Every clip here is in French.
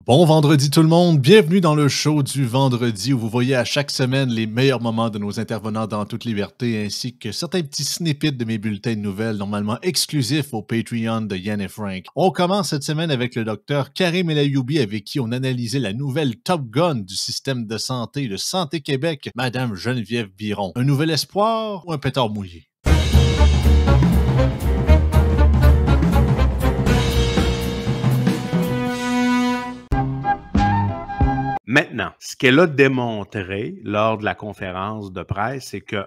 Bon vendredi tout le monde, bienvenue dans le show du vendredi où vous voyez à chaque semaine les meilleurs moments de nos intervenants dans toute liberté ainsi que certains petits snippets de mes bulletins de nouvelles normalement exclusifs au Patreon de Yann et Frank. On commence cette semaine avec le docteur Karim El Ayoubi avec qui on analysait la nouvelle Top Gun du système de santé de Santé Québec, Madame Geneviève Biron. Un nouvel espoir ou un pétard mouillé? Maintenant, ce qu'elle a démontré lors de la conférence de presse, c'est que,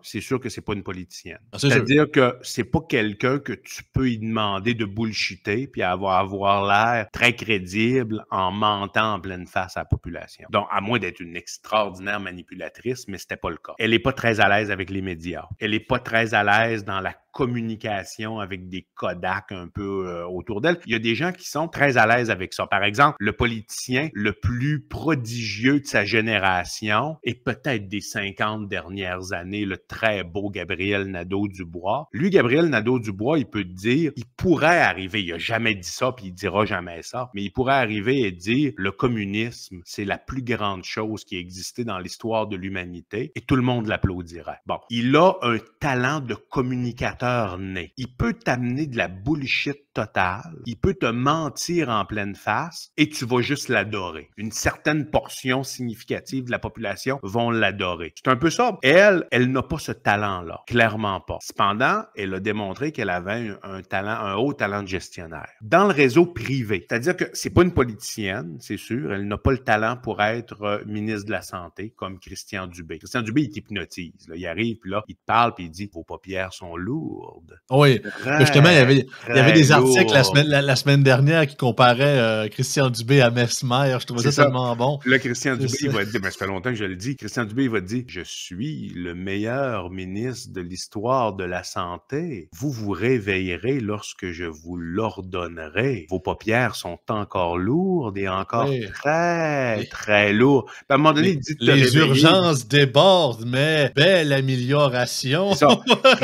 c'est sûr que c'est pas une politicienne. C'est-à-dire que c'est pas quelqu'un que tu peux y demander de bullshiter puis avoir l'air très crédible en mentant en pleine face à la population. Donc, à moins d'être une extraordinaire manipulatrice, mais c'était pas le cas. Elle est pas très à l'aise avec les médias. Elle est pas très à l'aise dans la communication avec des Kodak un peu autour d'elle. Il y a des gens qui sont très à l'aise avec ça. Par exemple, le politicien le plus prodigieux de sa génération et peut-être des 50 dernières années, le très beau Gabriel Nadeau-Dubois. Lui, Gabriel Nadeau-Dubois, il peut te dire, il pourrait arriver, il n'a jamais dit ça, puis il dira jamais ça, mais il pourrait arriver et dire, le communisme, c'est la plus grande chose qui a existé dans l'histoire de l'humanité, et tout le monde l'applaudirait. Bon, il a un talent de communicateur né. Il peut t'amener de la bullshit totale, il peut te mentir en pleine face, et tu vas juste l'adorer. Une certaine portion significative de la population vont l'adorer. C'est un peu ça. Elle n'a pas ce talent-là. Clairement pas. Cependant, elle a démontré qu'elle avait un haut talent de gestionnaire. Dans le réseau privé, c'est-à-dire que c'est pas une politicienne, c'est sûr. Elle n'a pas le talent pour être ministre de la Santé, comme Christian Dubé. Christian Dubé, il t'hypnotise. Là. Il arrive, puis là, il te parle, puis il dit « Vos paupières sont lourdes. » Oui, justement, il y avait des articles la semaine dernière qui comparaient Christian Dubé à Mesmer. Je trouvais ça tellement bon. Là, Christian Dubé, il va te dire, ça fait longtemps que je le dis, Christian Dubé, il va te dire, je suis le meilleur ministre de l'histoire de la santé. Vous vous réveillerez lorsque je vous l'ordonnerai. Vos paupières sont encore lourdes et encore très lourdes. Puis à un moment donné, il dit de te les urgences débordent, mais belle amélioration. C'est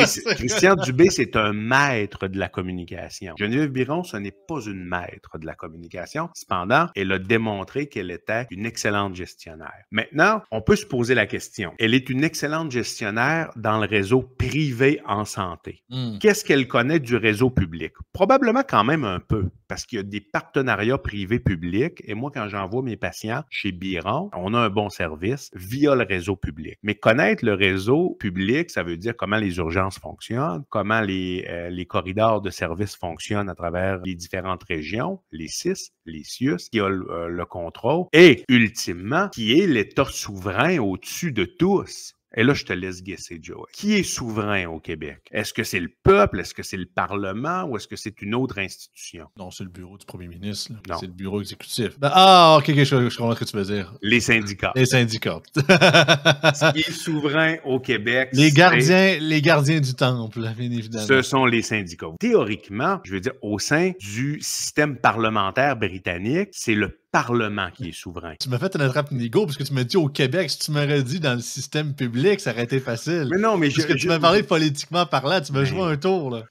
ça. Christian Dubé, c'est un maître de la communication. Geneviève Biron, ce n'est pas une maître de la communication. Cependant, elle a démontré qu'elle était une excellente gestionnaire. Maintenant, on peut se poser la question. Elle est une excellente gestionnaire dans le réseau privé en santé. Qu'est-ce qu'elle connaît du réseau public? Probablement quand même un peu, parce qu'il y a des partenariats privés-publics. Et moi, quand j'envoie mes patients chez Biron, on a un bon service via le réseau public. Mais connaître le réseau public, ça veut dire comment les urgences fonctionnent, comment les corridors de services fonctionnent à travers les différentes régions, les CIS, les CIUS, qui a le contrôle, et ultimement, qui est l'État souverain au-dessus de tous. Et là, je te laisse guesser, Joey. Qui est souverain au Québec? Est-ce que c'est le peuple? Est-ce que c'est le Parlement? Ou est-ce que c'est une autre institution? Non, c'est le bureau du premier ministre. Non. C'est le bureau exécutif. OK, je comprends ce que tu veux dire. Les syndicats. Les syndicats. Ce qui est souverain au Québec, les gardiens du temple, bien évidemment. Ce sont les syndicats. Théoriquement, je veux dire, au sein du système parlementaire britannique, c'est le Parlement qui est souverain. Tu m'as fait un attrape-nigo parce que tu m'as dit au Québec, si tu m'aurais dit dans le système public, ça aurait été facile. Mais non, mais parce que tu m'as parlé politiquement parlant, tu m'as joué un tour, là.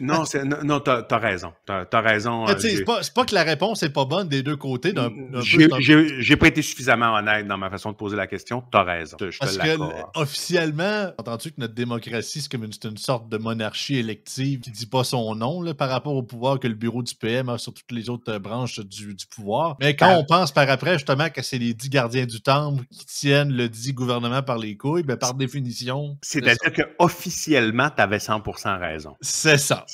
Non, t'as raison. T'as raison. C'est pas que la réponse est pas bonne des deux côtés. J'ai pas été suffisamment honnête dans ma façon de poser la question. T'as raison. Parce que officiellement, entendu que notre démocratie, c'est une sorte de monarchie élective qui dit pas son nom là, par rapport au pouvoir que le bureau du PM a sur toutes les autres branches du pouvoir. Mais quand on pense par après, justement, que c'est les 10 gardiens du temple qui tiennent le dit gouvernement par les couilles, ben par définition... C'est-à-dire qu'officiellement, tu avais 100% raison. C'est ça.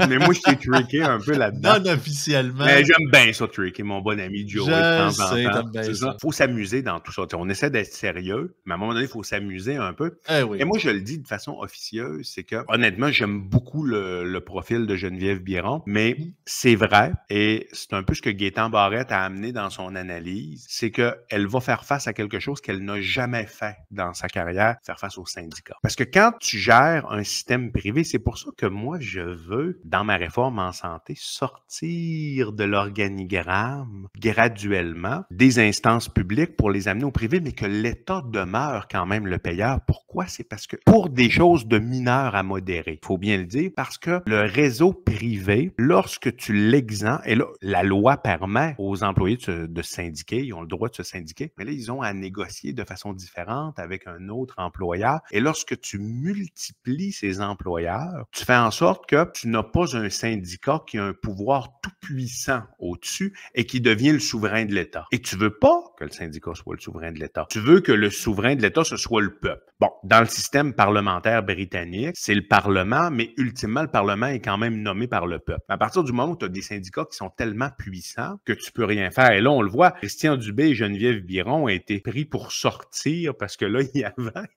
Mais moi, je t'ai trické un peu là-dedans. Non, officiellement. Mais j'aime bien ça, tricker mon bon ami Joe. C'est ça. Faut s'amuser dans tout ça. On essaie d'être sérieux, mais à un moment donné, il faut s'amuser un peu. Oui. Et moi, je le dis de façon officieuse, c'est que, honnêtement, j'aime beaucoup le profil de Geneviève Biron, mais c'est vrai, et c'est un peu ce que Gaétan Barrette a amené dans son analyse, c'est qu'elle va faire face à quelque chose qu'elle n'a jamais fait dans sa carrière, faire face aux syndicats. Parce que quand tu gères un système privé, c'est pour ça que moi, je veux, dans ma réforme en santé, sortir de l'organigramme graduellement des instances publiques pour les amener au privé, mais que l'État demeure quand même le payeur. Pourquoi? C'est parce que pour des choses de mineurs à modérés, il faut bien le dire, parce que le réseau privé, lorsque tu l'exemptes, et là, la loi permet aux employés de de syndiquer, ils ont le droit de se syndiquer, mais là, ils ont à négocier de façon différente avec un autre employeur. Et lorsque tu multiplies ces employeurs, tu fais en sorte que tu n'as pas un syndicat qui a un pouvoir tout puissant au-dessus et qui devient le souverain de l'État. Et tu veux pas que le syndicat soit le souverain de l'État. Tu veux que le souverain de l'État, ce soit le peuple. Bon, dans le système parlementaire britannique, c'est le Parlement, mais ultimement, le Parlement est quand même nommé par le peuple. À partir du moment où tu as des syndicats qui sont tellement puissants que tu peux rien faire. Et là, on le voit, Christian Dubé et Geneviève Biron ont été pris pour sortir parce que là, il y avait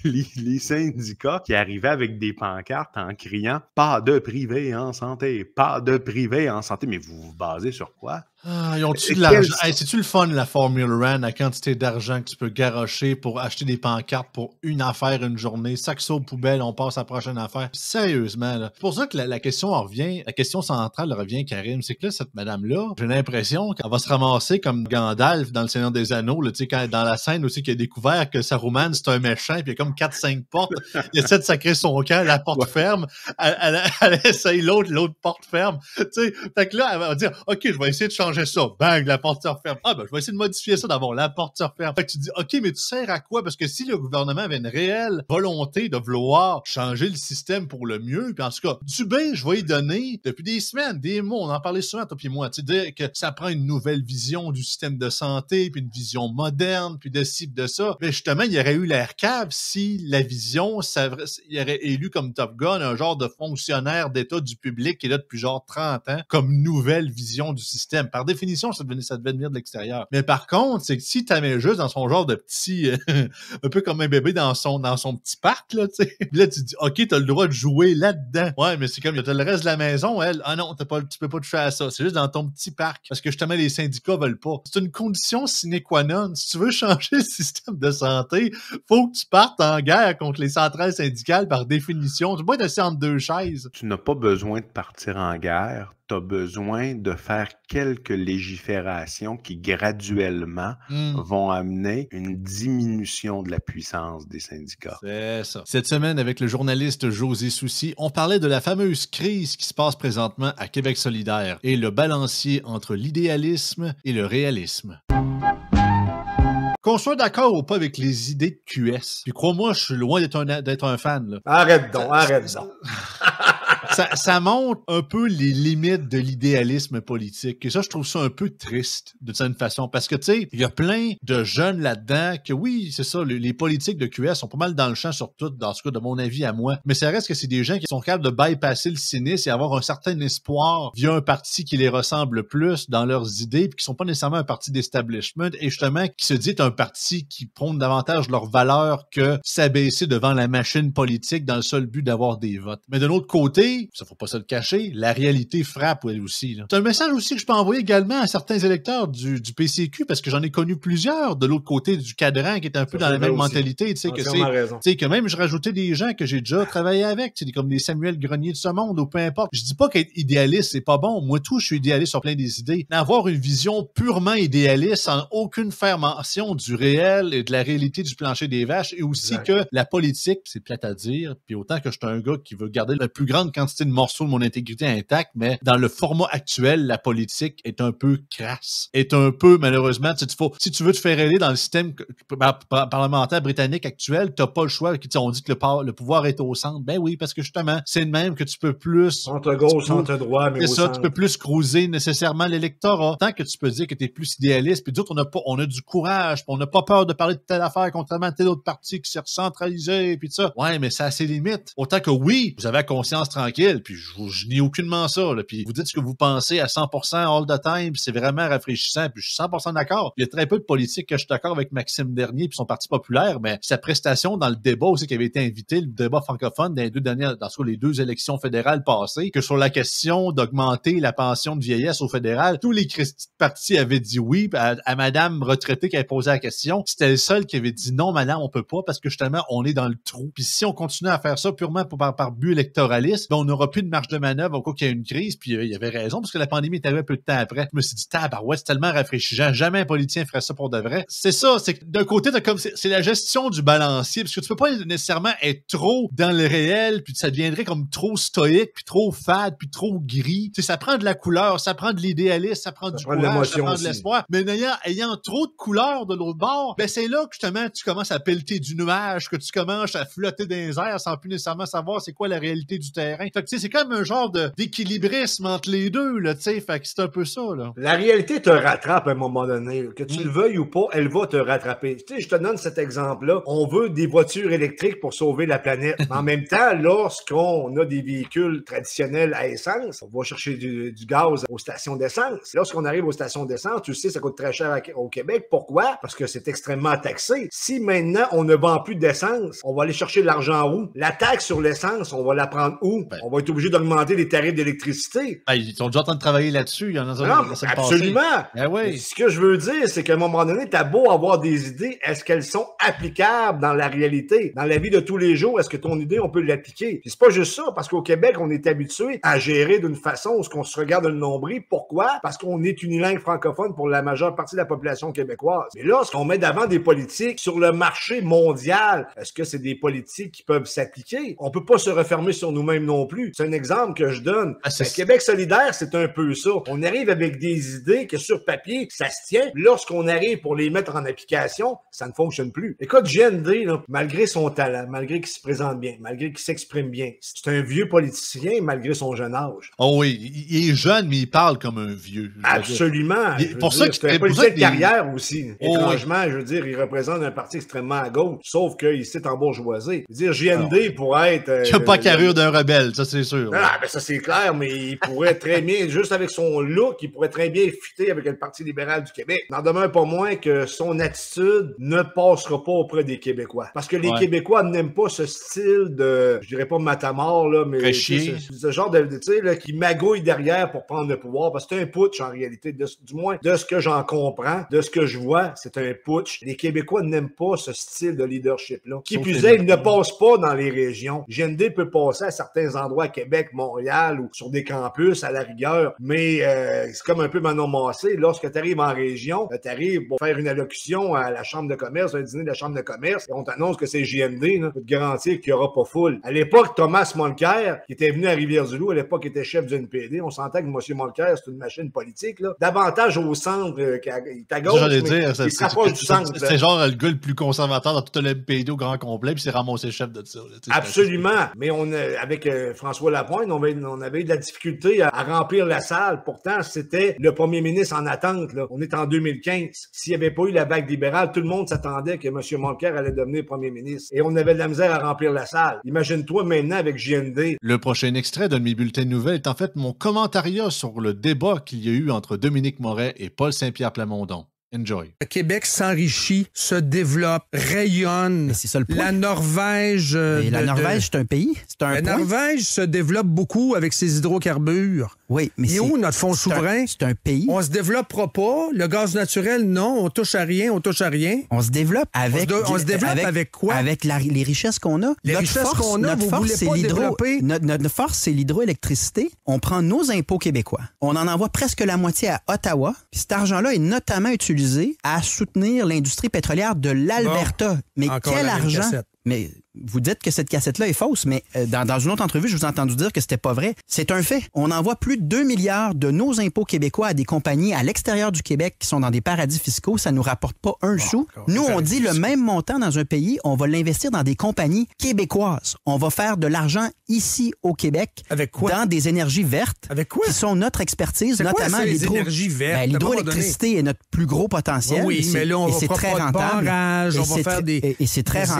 les syndicats qui arrivaient avec des pancartes en criant « Pas de privé en santé, pas de privé en santé ». Mais vous vous basez sur quoi? Ah, ils ont-tu de l'argent? Hey, c'est-tu le fun, la Formule Run, la quantité d'argent que tu peux garrocher pour acheter des pancartes pour une affaire, une journée? Sac ça aux poubelles, on passe à la prochaine affaire. Sérieusement, là. C'est pour ça que la question revient, la question centrale revient, Karim, c'est que là, cette madame-là, j'ai l'impression qu'elle va se ramasser comme Gandalf dans Le Seigneur des Anneaux, là, tu sais, quand dans la scène aussi qu'il a découvert que Saruman, c'est un méchant, puis il y a comme 4-5 portes, il essaie de sacrer son camp, la porte ferme, elle essaye l'autre porte ferme, tu sais, fait que là, elle va dire, OK, je vais essayer de changer ça. Bang, la porte se referme. Ah, ben, je vais essayer de modifier ça d'abord. La porte se referme. Fait que tu dis, OK, mais tu sers à quoi? Parce que si le gouvernement avait une réelle volonté de vouloir changer le système pour le mieux, puis en tout cas, Dubé, je vais y donner depuis des semaines, des mois, on en parlait souvent, toi puis moi, tu sais, dire que ça prend une nouvelle vision du système de santé, puis une vision moderne, puis de ci, de ça. Mais justement, il y aurait eu l'air cave si la vision, il aurait élu comme Top Gun un genre de fonctionnaire d'État du public qui est là depuis genre 30 ans, comme nouvelle vision du système. Par définition, ça devait venir de l'extérieur. Mais par contre, c'est que si tu mets juste dans son genre de petit, un peu comme un bébé dans son petit parc, là, tu sais. Là, tu dis, OK, t'as le droit de jouer là-dedans. Ouais, mais c'est comme, t'as le reste de la maison, elle. Ah non, tu peux pas toucher à ça. C'est juste dans ton petit parc. Parce que justement, les syndicats veulent pas. C'est une condition sine qua non. Si tu veux changer le système de santé, faut que tu partes en guerre contre les centrales syndicales par définition. Tu peux pas être assis entre deux chaises. Tu n'as pas besoin de partir en guerre. Tu as besoin de faire quelques légiférations qui graduellement vont amener une diminution de la puissance des syndicats. C'est ça. Cette semaine, avec le journaliste José Soucy, on parlait de la fameuse crise qui se passe présentement à Québec solidaire et le balancier entre l'idéalisme et le réalisme. Qu'on soit d'accord ou pas avec les idées de QS, puis crois-moi, je suis loin d'être un fan. Là. Arrête donc. Ça montre un peu les limites de l'idéalisme politique. Et ça, je trouve ça un peu triste de certaine façon. Parce que, tu sais, il y a plein de jeunes là-dedans que, oui, c'est ça, les politiques de QS sont pas mal dans le champ, surtout, dans ce cas, de mon avis à moi. Mais ça reste que c'est des gens qui sont capables de bypasser le cynisme et avoir un certain espoir via un parti qui les ressemble plus dans leurs idées, puis qui sont pas nécessairement un parti d'establishment, et justement, qui se dit être un parti qui prône davantage leurs valeurs que s'abaisser devant la machine politique dans le seul but d'avoir des votes. Mais de l'autre côté, ça faut pas se le cacher, la réalité frappe elle aussi. Là. C'est un message aussi que je peux envoyer également à certains électeurs du PCQ, parce que j'en ai connu plusieurs de l'autre côté du cadran qui est un peu dans la même mentalité. Tu sais, que même je rajoutais des gens que j'ai déjà travaillé avec, tu sais, comme des Samuel Grenier de ce monde, ou peu importe. Je dis pas qu'être idéaliste, c'est pas bon. Moi, je suis idéaliste sur plein des idées. Mais avoir une vision purement idéaliste, sans aucune faire mention du réel et de la réalité du plancher des vaches, et aussi que la politique, c'est plate à dire, puis autant que je suis un gars qui veut garder la plus grande quantité de morceaux de mon intégrité intacte, mais dans le format actuel, la politique est un peu crasse. Est un peu, malheureusement, si tu veux te faire aider dans le système parlementaire britannique actuel, t'as pas le choix. On dit que le pouvoir est au centre. Ben oui, parce que justement, c'est le même que tu peux plus... Centre-gauche, centre-droit, mais c'est ça, tu peux plus cruiser nécessairement l'électorat. Tant que tu peux dire que t'es plus idéaliste, puis d'autres, on a du courage, puis on n'a pas peur de parler de telle affaire, contrairement à tel autre parti qui s'est recentralisé, puis tout ça. Ouais, mais ça a ses limites. Autant que oui, vous avez la conscience tranquille, puis je nie aucunement ça, là. Puis vous dites ce que vous pensez à 100% all the time, puis c'est vraiment rafraîchissant, puis je suis 100% d'accord. Il y a très peu de politiques que je suis d'accord avec Maxime Bernier puis son Parti populaire, mais sa prestation dans le débat aussi qui avait été invité, le débat francophone dans les deux élections fédérales passées, que sur la question d'augmenter la pension de vieillesse au fédéral, tous les partis avaient dit oui, à madame retraitée qui avait posé la question, c'était le seul qui avait dit non, madame, on peut pas, parce que justement, on est dans le trou. Puis si on continue à faire ça purement par but électoraliste, on n'aura plus de marge de manœuvre au cas qu'il y ait une crise, puis il avait raison, parce que la pandémie est arrivée un peu de temps après. Je me suis dit, tabarouette, c'est tellement rafraîchissant, jamais un politicien ferait ça pour de vrai. C'est ça, c'est que d'un côté, c'est la gestion du balancier, parce que tu peux pas nécessairement être trop dans le réel, puis ça deviendrait comme trop stoïque, puis trop fade, puis trop gris. Tu sais, ça prend de la couleur, ça prend de l'idéalisme, ça prend du courage, ça prend de l'espoir, mais ayant trop de couleurs de l'autre bord, ben c'est là que justement tu commences à pelleter du nuage, que tu commences à flotter dans les airs sans plus nécessairement savoir c'est quoi la réalité du terrain. Fait que tu sais, c'est comme un genre d'équilibrisme entre les deux, là, tu sais, fait que c'est un peu ça, là. La réalité te rattrape à un moment donné. Que tu le veuilles ou pas, elle va te rattraper. Tu sais, je te donne cet exemple-là. On veut des voitures électriques pour sauver la planète. Mais en même temps, lorsqu'on a des véhicules traditionnels à essence, on va chercher du gaz aux stations d'essence. Lorsqu'on arrive aux stations d'essence, tu sais, ça coûte très cher au Québec. Pourquoi? Parce que c'est extrêmement taxé. Si maintenant, on ne vend plus d'essence, on va aller chercher de l'argent où? La taxe sur l'essence, on va la prendre où? Ben, on va être obligé d'augmenter les tarifs d'électricité. Ben, ils sont déjà en train de travailler là-dessus. Il y en a non, absolument. Ben oui. Ce que je veux dire, c'est qu'à un moment donné, t'as beau avoir des idées, est-ce qu'elles sont applicables dans la réalité? Dans la vie de tous les jours, est-ce que ton idée, on peut l'appliquer? Puis c'est pas juste ça, parce qu'au Québec, on est habitué à gérer d'une façon où on se regarde le nombril. Pourquoi? Parce qu'on est unilingue francophone pour la majeure partie de la population québécoise. Mais là, lorsqu'on met d'avant des politiques sur le marché mondial, est-ce que c'est des politiques qui peuvent s'appliquer? On peut pas se refermer sur nous-mêmes non plus. C'est un exemple que je donne. Québec solidaire, c'est un peu ça. On arrive avec des idées que sur papier, ça se tient. Lorsqu'on arrive pour les mettre en application, ça ne fonctionne plus. Écoute, GND, là, malgré son talent, malgré qu'il se présente bien, malgré qu'il s'exprime bien, c'est un vieux politicien malgré son jeune âge. Oh oui, il est jeune, mais il parle comme un vieux. Absolument. Pour ça que c'est un politicien de carrière aussi. Étrangement, je veux dire, il représente un parti extrêmement à gauche, sauf qu'il s'est en bourgeoisie. Je veux dire, GND pourrait être... il n'a pas carrure d'un rebelle, ça c'est sûr. Ah, ben ça c'est clair, mais il pourrait très bien, juste avec son look, il pourrait très bien fitter avec le Parti libéral du Québec. N'en demeure pas moins que son attitude ne passera pas auprès des Québécois. Parce que les Québécois n'aiment pas ce style de, je dirais pas matamor, là, mais ce genre de tu sais, là, qui magouille derrière pour prendre le pouvoir. Parce que c'est un putsch en réalité, du moins de ce que j'en comprends, de ce que je vois, c'est un putsch. Les Québécois n'aiment pas ce style de leadership-là. Qui plus est, il ne passe pas dans les régions. GND peut passer à certains endroits à Québec, Montréal ou sur des campus à la rigueur, mais c'est comme un peu Manon Massé. Lorsque tu arrives en région, tu arrives pour faire une allocution à la chambre de commerce, un dîner de la chambre de commerce, et on t'annonce que c'est GND, là, pour te garantir qu'il n'y aura pas foule. À l'époque, Thomas Mulcair, qui était venu à Rivière-du-Loup, à l'époque était chef du NPD, on s'entend que M. Mulcair, c'est une machine politique, là. Davantage au centre, il est à gauche, mais il se rapproche du centre. C'est genre le gars le plus conservateur dans tout le NPD au grand complet, puis c'est ramassé chef de ça. Là, absolument. Mais avec François Lapointe, on avait eu de la difficulté à remplir la salle. Pourtant, c'était le premier ministre en attente, là. On est en 2015. S'il n'y avait pas eu la vague libérale, tout le monde s'attendait que M. Mulcair allait devenir premier ministre. Et on avait de la misère à remplir la salle. Imagine-toi maintenant avec JND. Le prochain extrait de mes bulletins de nouvelles est en fait mon commentariat sur le débat qu'il y a eu entre Dominique Moret et Paul Saint-Pierre Plamondon. Enjoy. Le Québec s'enrichit, se développe, rayonne. Mais c'est ça le point. La Norvège... la Norvège, c'est un pays? La Norvège se développe beaucoup avec ses hydrocarbures. Oui, mais c'est où notre fonds souverain? C'est un pays. On se développera pas. Le gaz naturel, non. On touche à rien, on touche à rien. On se développe avec... On se développe avec quoi? Avec les richesses qu'on a. Les richesses qu'on a, vous voulez pas développer? Notre force, c'est l'hydroélectricité. On prend nos impôts québécois. On en envoie presque la moitié à Ottawa. Puis cet argent-là est notamment utilisé à soutenir l'industrie pétrolière de l'Alberta. Bon, mais quel argent? Mais vous dites que cette cassette-là est fausse, mais dans une autre entrevue, je vous ai entendu dire que c'était pas vrai. C'est un fait. On envoie plus de 2 milliards de nos impôts québécois à des compagnies à l'extérieur du Québec qui sont dans des paradis fiscaux. Ça nous rapporte pas un sou. Nous, on dit le même montant dans un pays, on va l'investir dans des compagnies québécoises. On va faire de l'argent ici au Québec. Avec quoi? Dans des énergies vertes. Avec quoi? Qui sont notre expertise, notamment les énergies vertes. L'hydroélectricité est notre plus gros potentiel. Oui, mais là, on va très rentable. Barrages, on va faire des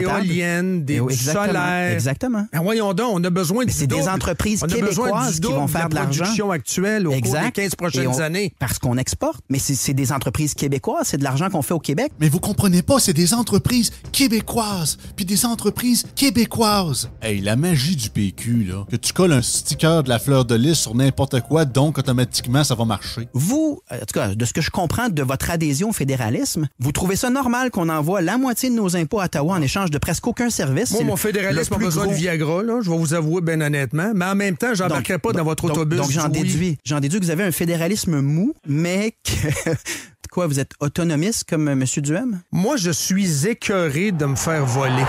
éoliennes, des solaire. Exactement. Ben voyons donc, on a besoin du C'est des entreprises québécoises qui vont faire de l'argent. Production actuelle au cours des 15 prochaines années. Parce qu'on exporte. Mais c'est des entreprises québécoises, c'est de l'argent qu'on fait au Québec. Mais vous comprenez pas, c'est des entreprises québécoises, puis des entreprises québécoises. Hey, la magie du PQ, là, que tu colles un sticker de la fleur de lys sur n'importe quoi, donc automatiquement, ça va marcher. Vous, en tout cas, de ce que je comprends de votre adhésion au fédéralisme, vous trouvez ça normal qu'on envoie la moitié de nos impôts à Ottawa en échange de presque aucun service? moi, mon fédéralisme a besoin de Viagra, là, je vais vous avouer bien honnêtement. Mais en même temps, j'embarquerai pas dans votre autobus. Donc, j'en déduis que vous avez un fédéralisme mou, mais que... Quoi, vous êtes autonomiste comme M. Duhem? Moi, je suis écœuré de me faire voler.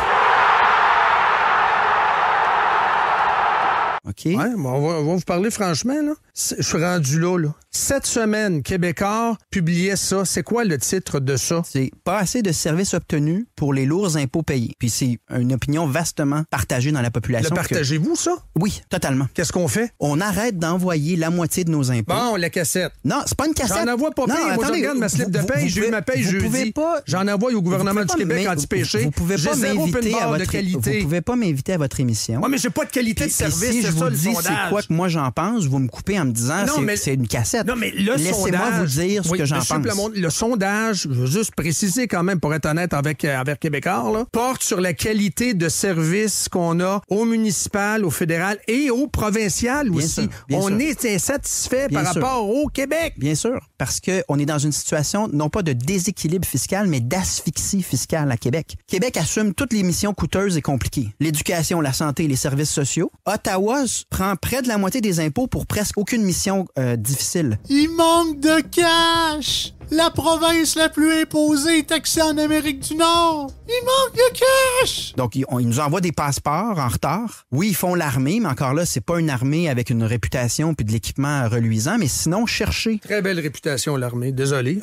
OK. Ouais, on va vous parler franchement, là. Je suis rendu là. Cette semaine, Québécois publiait ça. C'est quoi le titre de ça? C'est pas assez de services obtenus pour les lourds impôts payés. Puis c'est une opinion vastement partagée dans la population. Le partagez-vous, ça? Oui, totalement. Qu'est-ce qu'on fait? On arrête d'envoyer la moitié de nos impôts. Bon, la cassette. Non, c'est pas une cassette. J'en envoie pas pire. Moi, je regarde ma slip de paye. J'ai eu ma paye jeudi. J'en envoie au gouvernement du Québec anti-péché. Vous pouvez pas m'inviter à votre qualité. Vous pouvez pas m'inviter à votre émission. Oui, mais j'ai pas de qualité de service. Si je vous dis c'est quoi que moi j'en pense, vous me coupez en me disant c'est une cassette. Non, mais le laissez-moi vous dire ce que j'en pense. Le sondage, je veux juste préciser quand même, pour être honnête avec Québécois, là, porte sur la qualité de service qu'on a au municipal, au fédéral et au provincial aussi. On est insatisfait par rapport au Québec. Bien sûr, parce qu'on est dans une situation, non pas de déséquilibre fiscal, mais d'asphyxie fiscale à Québec. Québec assume toutes les missions coûteuses et compliquées. L'éducation, la santé et les services sociaux. Ottawa prend près de la moitié des impôts pour presque aucune mission difficile. Il manque de cash! La province la plus imposée est taxée en Amérique du Nord. Il manque de cash! Donc, ils nous envoient des passeports en retard. Oui, ils font l'armée, mais encore là, c'est pas une armée avec une réputation puis de l'équipement reluisant, mais sinon, cherchez. Très belle réputation, l'armée. Désolé.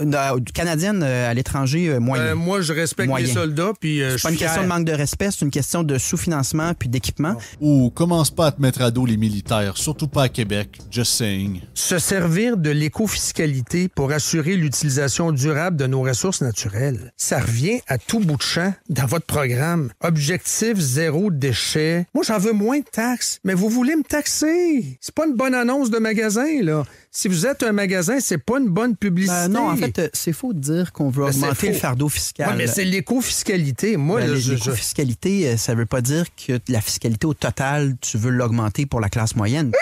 Canadienne à l'étranger, moyen. Moi, je respecte les soldats, puis c'est pas une question de manque de respect, c'est une question de sous-financement puis d'équipement. Ou commence pas à te mettre à dos les militaires, surtout pas à Québec. Just saying. Se servir de l'écofiscalité pour assurer l'utilisation durable de nos ressources naturelles. Ça revient à tout bout de champ dans votre programme. Objectif zéro déchet. Moi, j'en veux moins de taxes, mais vous voulez me taxer. C'est pas une bonne annonce de magasin, là. Si vous êtes un magasin, c'est pas une bonne publicité. Non, en fait, c'est faux de dire qu'on veut augmenter le fardeau fiscal. Oui, mais c'est l'écofiscalité. Moi, l'écofiscalité, ça veut pas dire que la fiscalité au total, tu veux l'augmenter pour la classe moyenne.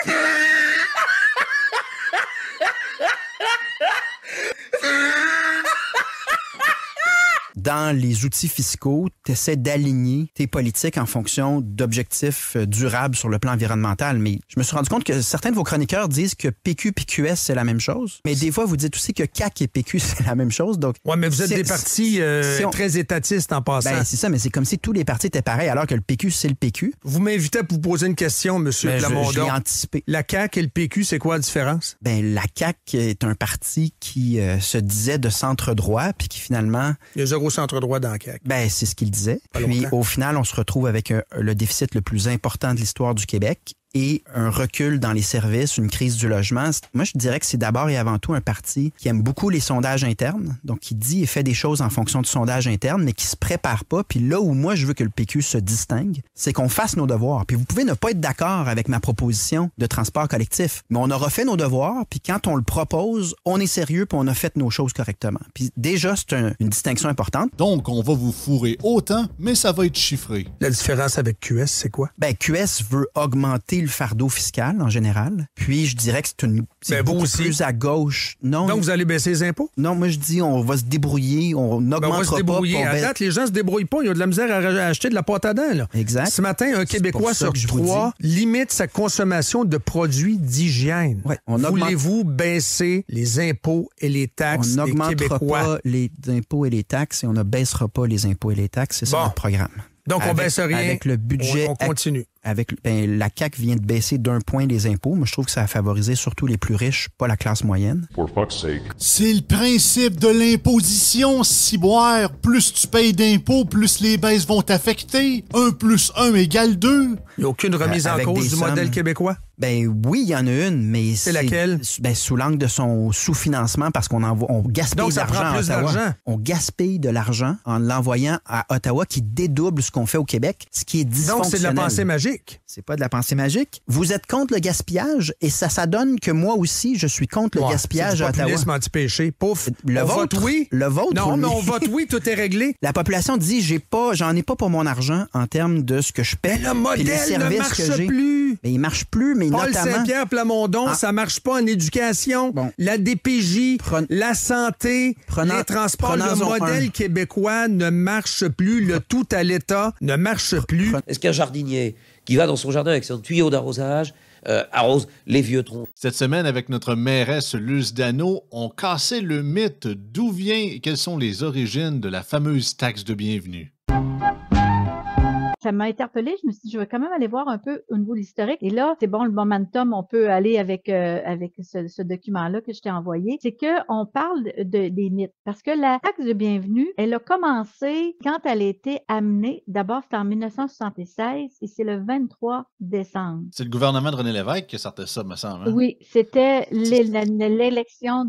Dans les outils fiscaux, tu essaies d'aligner tes politiques en fonction d'objectifs durables sur le plan environnemental. Mais je me suis rendu compte que certains de vos chroniqueurs disent que PQ et QS, c'est la même chose. Mais des fois, vous dites aussi que CAQ et PQ, c'est la même chose. Donc, oui, mais vous êtes des partis très étatistes en passant. Ben, c'est ça, mais c'est comme si tous les partis étaient pareils, alors que le PQ, c'est le PQ. Vous m'invitez à vous poser une question, M. Plamondon. Je l'ai anticipé. La CAQ et le PQ, c'est quoi la différence? Ben, la CAQ est un parti qui se disait de centre-droit, puis qui finalement... Il y a zéro centre-droit dans la CAQ. Ben, c'est ce qu'il disait. Puis, au final, on se retrouve avec le déficit le plus important de l'histoire du Québec et un recul dans les services, une crise du logement. Moi, je dirais que c'est d'abord et avant tout un parti qui aime beaucoup les sondages internes, donc qui dit et fait des choses en fonction du sondage interne, mais qui se prépare pas. Puis là où moi, je veux que le PQ se distingue, c'est qu'on fasse nos devoirs. Puis vous pouvez ne pas être d'accord avec ma proposition de transport collectif, mais on aura fait nos devoirs, puis quand on le propose, on est sérieux, puis on a fait nos choses correctement. Puis déjà, c'est une distinction importante. Donc, on va vous fourrer autant, mais ça va être chiffré. La différence avec QS, c'est quoi? Ben, QS veut augmenter le fardeau fiscal en général. Puis je dirais que c'est beaucoup plus à gauche. Non. Donc vous allez baisser les impôts? Non, moi je dis on va se débrouiller, on n'augmentera pas. À date, les gens se débrouillent pas. Il y a de la misère à acheter de la pâte à dents. Là. Exact. Ce matin, un Québécois sur 3 limite sa consommation de produits d'hygiène. Ouais, voulez-vous baisser les impôts et les taxes des Québécois? On n'augmentera pas les impôts et les taxes et on ne baissera pas les impôts et les taxes. C'est ça notre programme. Donc, on baisse rien. Avec le budget. On continue. La CAQ vient de baisser d'1 point les impôts. Moi, je trouve que ça a favorisé surtout les plus riches, pas la classe moyenne. C'est le principe de l'imposition, ciboire. Plus tu payes d'impôts, plus les baisses vont t'affecter. 1 plus 1 égale 2. Il n'y a aucune remise en cause du modèle québécois? Ben oui, il y en a une, mais c'est laquelle? Ben, sous l'angle de son sous-financement, parce qu'on gaspille de l'argent à Ottawa. On gaspille de l'argent en l'envoyant à Ottawa, qui dédouble ce qu'on fait au Québec, ce qui est dysfonctionnel. Donc, c'est de la pensée magique. magique. C'est pas de la pensée magique. Vous êtes contre le gaspillage et ça donne que moi aussi, je suis contre le gaspillage à Ottawa. C'est du populisme anti-péché. Pouf. Le on vôtre, vote oui. Le vôtre. Non, oui. mais on vote oui, tout est réglé. La population dit, j'en ai pas pour mon argent en termes de ce que je paie. Mais le modèle ne marche plus. Mais il marche plus, mais Paul notamment... Saint-Pierre Plamondon, ça marche pas en éducation. Bon. La DPJ, la santé, les transports, le modèle québécois ne marche plus. Le tout à l'État ne marche plus. Est-ce qu'un jardinier qui va dans son jardin avec son tuyau d'arrosage arrose les vieux troncs? Cette semaine, avec notre mairesse Luce Dano, on cassait le mythe d'où vient et quelles sont les origines de la fameuse taxe de bienvenue. Ça m'a interpellée. Je me suis dit, je vais quand même aller voir un peu au niveau de l'historique. Et là, c'est bon, le momentum, on peut aller avec ce document-là que je t'ai envoyé. C'est qu'on parle des mythes. Parce que la taxe de bienvenue, elle a commencé quand elle a été amenée. D'abord, c'était en 1976 et c'est le 23 décembre. C'est le gouvernement de René Lévesque qui sortait ça, me semble. Hein? Oui, c'était l'élection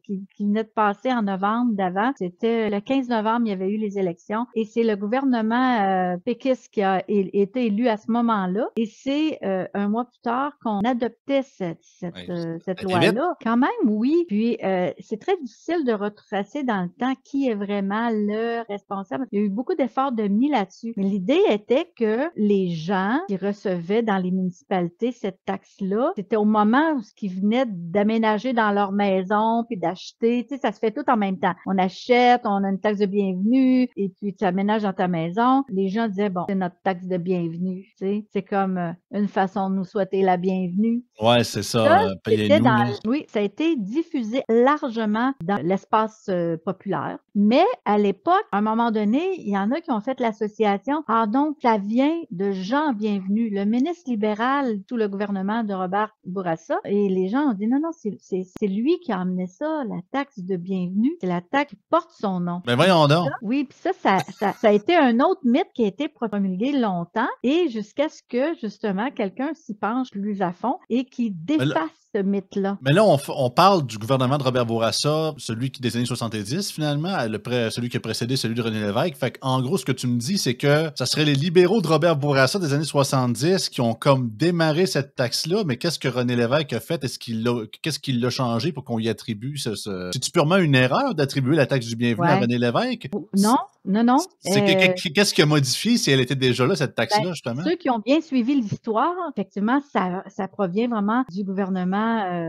qui venait de passer en novembre d'avant. C'était le 15 novembre, il y avait eu les élections. Et c'est le gouvernement péquiste qui a été élu à ce moment-là. Et c'est un mois plus tard qu'on adoptait cette loi-là. Quand même, oui. Puis, c'est très difficile de retracer dans le temps qui est vraiment le responsable. Il y a eu beaucoup d'efforts de mis là-dessus. Mais l'idée était que les gens qui recevaient dans les municipalités cette taxe-là, c'était au moment où ils venaient d'aménager dans leur maison puis d'acheter. Tu sais, ça se fait tout en même temps. On achète, on a une taxe de bienvenue et puis tu aménages dans ta maison. Les gens disaient, bon, c'est notre taxe de bienvenue. Tu sais, c'est comme une façon de nous souhaiter la bienvenue. Ouais, c'est ça. Oui, ça a été diffusé largement dans l'espace populaire. Mais à l'époque, à un moment donné, il y en a qui ont fait l'association. Ah, donc, ça vient de Jean Bienvenu, le ministre libéral sous le gouvernement de Robert Bourassa. Et les gens ont dit, non, c'est lui qui a amené ça, la taxe de bienvenue. C'est la taxe qui porte son nom. Mais voyons donc. Oui, puis ça a été un autre mythe qui a été promulgué longtemps et jusqu'à ce que, justement, quelqu'un s'y penche plus à fond et qui défasse ce mythe-là. Mais là, on parle du gouvernement de Robert Bourassa, celui des années 70, finalement, celui qui a précédé celui de René Lévesque. Fait qu'en gros, ce que tu me dis, c'est que ça serait les libéraux de Robert Bourassa des années 70 qui ont comme démarré cette taxe-là, mais qu'est-ce que René Lévesque a fait? Qu'est-ce qu'il l'a changé pour qu'on y attribue C'est-tu purement une erreur d'attribuer la taxe du bienvenu à René Lévesque? Non. Qu'est-ce qui a modifié si elle était déjà là, cette taxe-là, justement? Ceux qui ont bien suivi l'histoire, effectivement, ça provient vraiment du gouvernement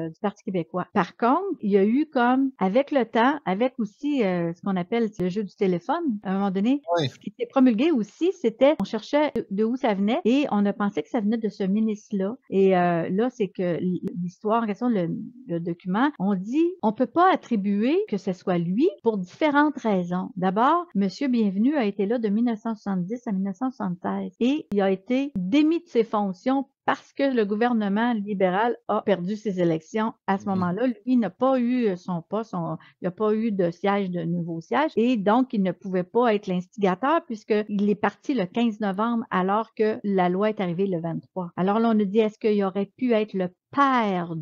du Parti québécois. Par contre, il y a eu comme, avec le temps, avec aussi ce qu'on appelle le jeu du téléphone, à un moment donné, ce qui s'est promulgué aussi, c'était, on cherchait de où ça venait et on a pensé que ça venait de ce ministre-là. Et là, c'est que l'histoire en question, le document, on dit, on peut pas attribuer que ce soit lui pour différentes raisons. D'abord, Monsieur Bienvenu a été là de 1970 à 1976 et il a été démis de ses fonctions parce que le gouvernement libéral a perdu ses élections à ce moment-là. Lui n'a pas eu son poste, il n'a pas eu de siège, de nouveau siège, et donc il ne pouvait pas être l'instigateur puisqu'il est parti le 15 novembre alors que la loi est arrivée le 23. Alors là, on nous dit, est-ce qu'il aurait pu être le père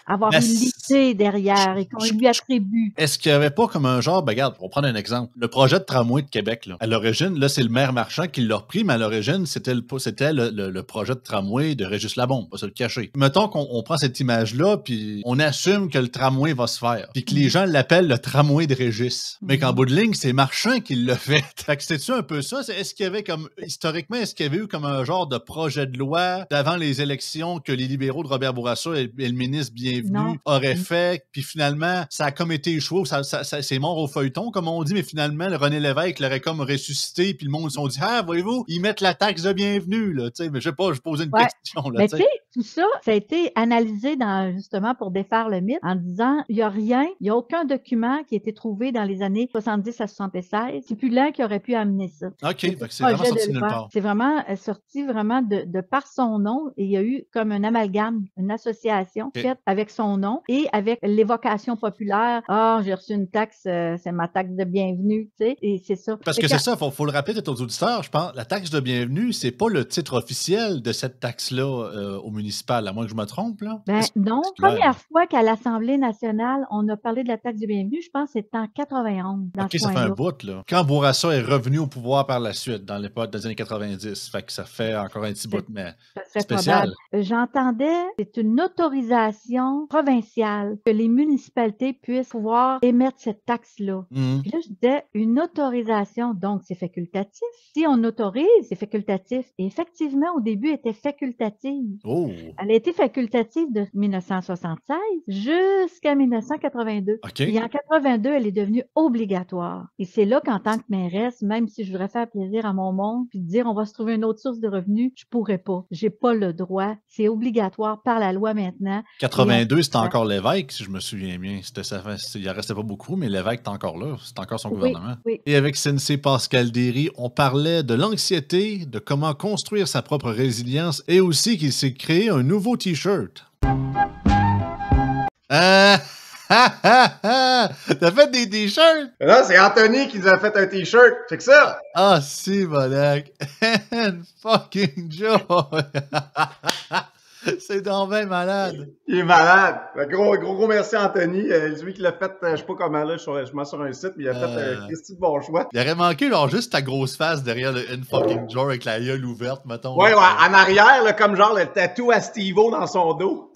avoir une l'idée derrière et qu'on lui attribue. Est-ce qu'il n'y avait pas comme un genre, regarde, pour prendre un exemple, le projet de tramway de Québec, là, à l'origine, là, c'est le maire Marchand qui l'a repris, mais à l'origine, c'était le projet de tramway de Régis Labombe, pas se le cacher. Mettons qu'on prend cette image-là, puis on assume que le tramway va se faire, puis que les gens l'appellent le tramway de Régis, mais qu'en bout de ligne, c'est Marchand qui l'a fait. Fait que c'était-tu un peu ça? Est-ce qu'il y avait comme, historiquement, est-ce qu'il y avait eu comme un genre de projet de loi d'avant les élections que les libéraux de Robert Bourassa et le ministre Bienvenu auraient fait, puis finalement, ça a comme été échoué, c'est mort au feuilleton, comme on dit, mais finalement, le René Lévesque l'aurait comme ressuscité, puis le monde se sont dit, ah, voyez-vous, ils mettent la taxe de bienvenue, là, tu sais, mais je sais pas, je posais une question, là, mais tu sais, tout ça a été analysé justement pour défaire le mythe, en disant, il y a rien, il y a aucun document qui a été trouvé dans les années 70 à 76, stipulant qui aurait pu amener ça. OK, fait que c'est vraiment sorti de nulle part. C'est vraiment sorti vraiment de par son nom, et il y a eu comme un amalgame une association faite avec son nom et avec l'évocation populaire. Ah, j'ai reçu une taxe, c'est ma taxe de bienvenue, tu sais, et c'est ça. Parce que c'est ça, faut le rappeler aux auditeurs, je pense, la taxe de bienvenue, c'est pas le titre officiel de cette taxe-là au municipal, à moins que je me trompe, là. Ben non, première fois qu'à l'Assemblée nationale, on a parlé de la taxe de bienvenue, je pense que c'était en 91. OK, ça fait un bout, là. Quand Bourassa est revenu au pouvoir par la suite, dans l'époque des années 90, fait que ça fait encore un petit bout, mais spécial. J'entendais, c'est une autorisation provinciale que les municipalités puissent pouvoir émettre cette taxe-là. Puis là, je disais, une autorisation, donc c'est facultatif. Si on autorise, c'est facultatif. Et effectivement, au début, elle était facultative. Oh. Elle a été facultative de 1976 jusqu'à 1982. Okay. Et en 82, elle est devenue obligatoire. Et c'est là qu'en tant que mairesse, même si je voudrais faire plaisir à mon monde, puis dire on va se trouver une autre source de revenus, je pourrais pas. J'ai pas le droit. C'est obligatoire par la loi maintenant. 82, c'était encore l'évêque, si je me souviens bien. Il en restait pas beaucoup, mais l'évêque est encore là. C'est encore son gouvernement. Oui. Et avec Sensei Pascal Derry, on parlait de l'anxiété, de comment construire sa propre résilience et aussi qu'il s'est créé un nouveau T-shirt. T'as fait des T-shirts? Non, c'est Anthony qui nous a fait un T-shirt. C'est que ça? Ah, si, Bonac. Fucking joy. C'est donc bien malade. Il est malade. Gros merci Anthony. Lui qui l'a fait, je sais pas comment là, je m'en sur un site, mais il a fait un Christy de bon choix. Il aurait manqué genre juste ta grosse face derrière le In Fucking Joy avec la gueule ouverte, mettons. Ouais, en arrière, là, comme genre le tatou à Steve-O dans son dos.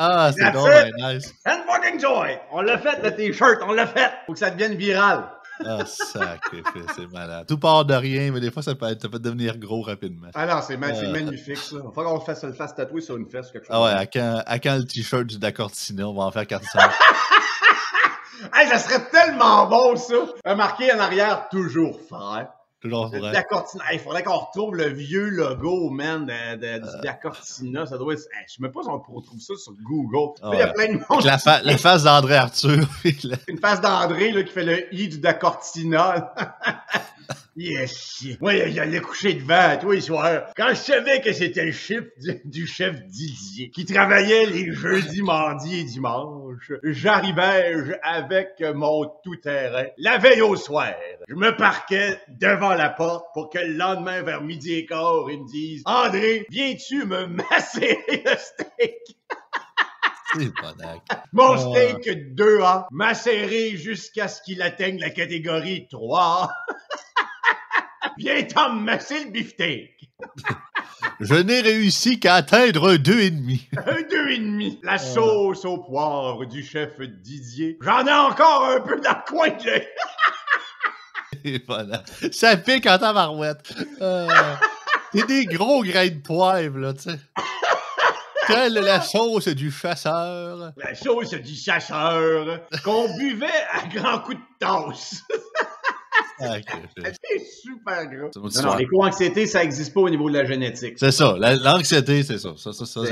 Ah, c'est donc bien nice. And fucking joy! On l'a fait, le T-shirt, on l'a fait! Faut que ça devienne viral. Ah, sacrifice, c'est malade. Tout part de rien, mais des fois, ça peut devenir gros rapidement. Ah non, c'est magnifique, ça. Faut qu'on le fasse tatouer sur une fesse, quelque chose. Ah ouais, à quand le T-shirt du Dacortina, on va en faire 400. Hey, ça serait tellement bon, ça! Marqué en arrière, toujours frère. Toujours vrai. Dacortina. Il faudrait qu'on retrouve le vieux logo, man, du Dacortina. Ça doit être. Je sais même pas si on retrouve ça sur Google. Il y a plein de monde. La face d'André Arthur. Une face d'André là, qui fait le I du Dacortina. Yes! Moi, il allait coucher devant tous les soirs. Quand je savais que c'était le chiffre du chef Didier, qui travaillait les jeudis, mardis et dimanches, j'arrivais avec mon tout-terrain. La veille au soir, je me parquais devant la porte pour que le lendemain, vers midi et quart, ils me disent « André, viens-tu me macérer le steak? » C'est Bonac. Mon steak 2A, macéré jusqu'à ce qu'il atteigne la catégorie 3. Viens t'en masser le beefsteak. Je n'ai réussi qu'à atteindre un 2,5. Un 2,5. La sauce aux poivres du chef Didier. J'en ai encore un peu dans le coin de l'œil. Et voilà. Ça pique en tabarouette. C'est des gros grains de poivre, là, tu sais. Telle la sauce du chasseur. La sauce du chasseur qu'on buvait à grands coups de tasse. C'est super gros. Non, l'éco-anxiété, ça n'existe pas au niveau de la génétique. C'est ça. L'anxiété, c'est ça.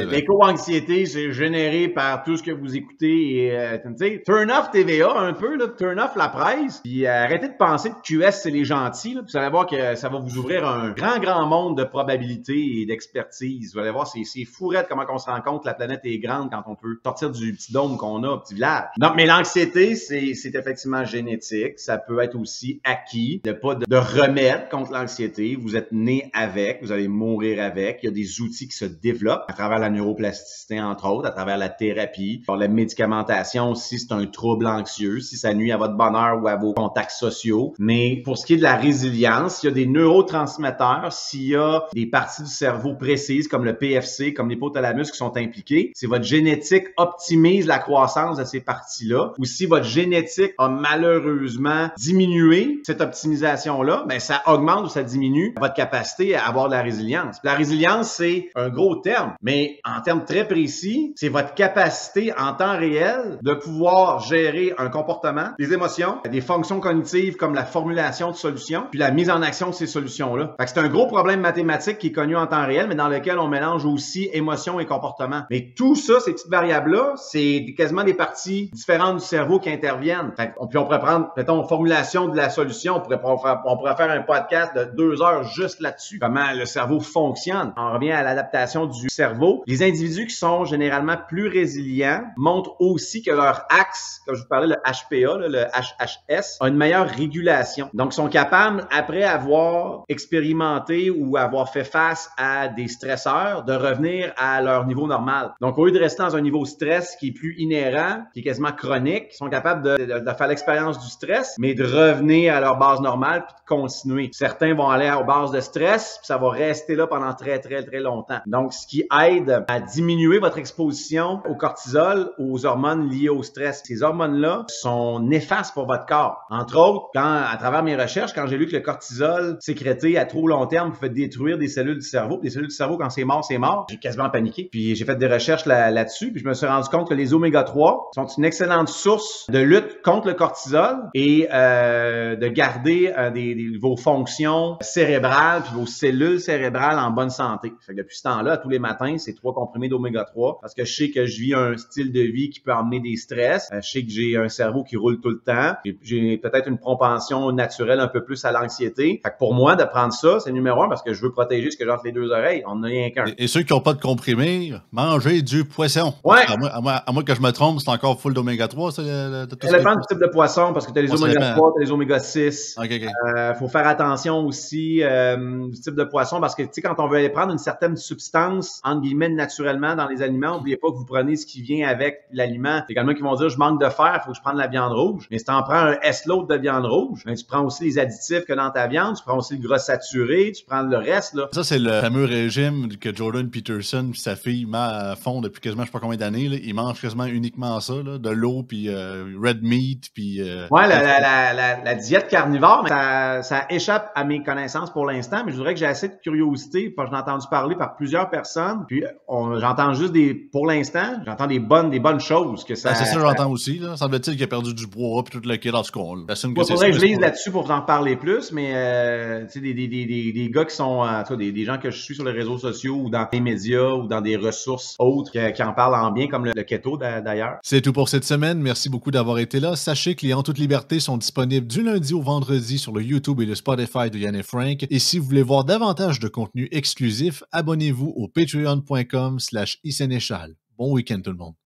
L'éco-anxiété, c'est généré par tout ce que vous écoutez et, tu sais, turn off TVA un peu, là, turn off la presse, puis arrêtez de penser que QS, c'est les gentils, là, puis vous allez voir que ça va vous ouvrir un grand monde de probabilités et d'expertise. Vous allez voir, c'est fourette comment on se rend compte que la planète est grande quand on peut sortir du petit dôme qu'on a, petit village. Non, mais l'anxiété, c'est effectivement génétique. Ça peut être aussi acquis. Il n'y a pas de remède contre l'anxiété. Vous êtes né avec, vous allez mourir avec. Il y a des outils qui se développent à travers la neuroplasticité, entre autres, à travers la thérapie. Pour la médicamentation, si c'est un trouble anxieux, si ça nuit à votre bonheur ou à vos contacts sociaux. Mais pour ce qui est de la résilience, il y a des neurotransmetteurs, s'il y a des parties du cerveau précises, comme le PFC, comme l'hypothalamus qui sont impliquées, si votre génétique optimise la croissance de ces parties-là, ou si votre génétique a malheureusement diminué cette optimisation-là, ben ça augmente ou ça diminue votre capacité à avoir de la résilience. Puis la résilience, c'est un gros terme, mais en termes très précis, c'est votre capacité en temps réel de pouvoir gérer un comportement, des émotions, des fonctions cognitives comme la formulation de solutions, puis la mise en action de ces solutions-là. Fait que c'est un gros problème mathématique qui est connu en temps réel, mais dans lequel on mélange aussi émotions et comportements. Mais tout ça, ces petites variables-là, c'est quasiment des parties différentes du cerveau qui interviennent. Fait que, puis on pourrait prendre, mettons, formulation de la solution. on pourrait faire un podcast de 2 heures juste là-dessus, comment le cerveau fonctionne. On revient à l'adaptation du cerveau. Les individus qui sont généralement plus résilients montrent aussi que leur axe, comme je vous parlais, le HPA, le HHS, a une meilleure régulation. Donc, ils sont capables, après avoir expérimenté ou avoir fait face à des stresseurs, de revenir à leur niveau normal. Donc, au lieu de rester dans un niveau stress qui est plus inhérent, qui est quasiment chronique, ils sont capables de faire l'expérience du stress, mais de revenir à leur base normale puis de continuer. Certains vont aller aux bases de stress, puis ça va rester là pendant très, très, très longtemps. Donc, ce qui aide à diminuer votre exposition au cortisol, aux hormones liées au stress. Ces hormones-là sont néfastes pour votre corps. Entre autres, à travers mes recherches, quand j'ai lu que le cortisol sécrété à trop long terme pouvait détruire des cellules du cerveau. Des cellules du cerveau, quand c'est mort, j'ai quasiment paniqué. Puis j'ai fait des recherches là-dessus, puis je me suis rendu compte que les oméga-3 sont une excellente source de lutte contre le cortisol et de garder vos fonctions cérébrales puis vos cellules cérébrales en bonne santé. Fait que depuis ce temps-là, tous les matins, c'est 3 comprimés d'oméga-3 parce que je sais que je vis un style de vie qui peut emmener des stress. Je sais que j'ai un cerveau qui roule tout le temps. J'ai peut-être une propension naturelle un peu plus à l'anxiété. Fait que pour moi, de prendre ça, c'est numéro 1 parce que je veux protéger ce que j'ai entre les 2 oreilles. On n'a rien qu'un. Et ceux qui n'ont pas de comprimés, mangez du poisson. Ouais. À moins que je me trompe, c'est encore full d'oméga-3. Ça dépend du type de poisson parce que tu as les oméga-3, tu as les oméga-6. Okay. Faut faire attention aussi du type de poisson parce que tu sais, quand on veut aller prendre une certaine substance, entre guillemets, naturellement dans les aliments, n'oubliez pas que vous prenez ce qui vient avec l'aliment. Il y a quelqu'un qui vont dire je manque de fer, il faut que je prenne la viande rouge. Mais si tu en prends un S-load de viande rouge, ben, tu prends aussi les additifs que dans ta viande, tu prends aussi le gras saturé, tu prends le reste. Là. Ça, c'est le fameux régime que Jordan Peterson et sa fille font depuis quasiment je sais pas combien d'années. Là. Ils mangent quasiment uniquement ça, là, de l'eau, puis red meat, puis... Ouais, la diète carnivore, ça échappe à mes connaissances pour l'instant, mais je dirais que j'ai assez de curiosité, parce que j'en ai entendu parler par plusieurs personnes, puis j'entends juste pour l'instant, j'entends des bonnes choses. Que ça, c'est ça que j'entends aussi. Là. Semble-t-il qu'il a perdu du poids, puis tout le kit dans ce con. Il faudrait que je lise là-dessus pour en parler plus, mais tu sais, des gars qui sont, des gens que je suis sur les réseaux sociaux ou dans les médias ou dans des ressources autres qui en parlent en bien, comme le keto d'ailleurs. C'est tout pour cette semaine. Merci beaucoup d'avoir été là. Sachez que les En toute liberté sont disponibles du lundi au vendredi sur le YouTube et le Spotify de Yann et Frank. Et si vous voulez voir davantage de contenu exclusif, abonnez-vous au patreon.com/isénéchal. Bon week-end tout le monde.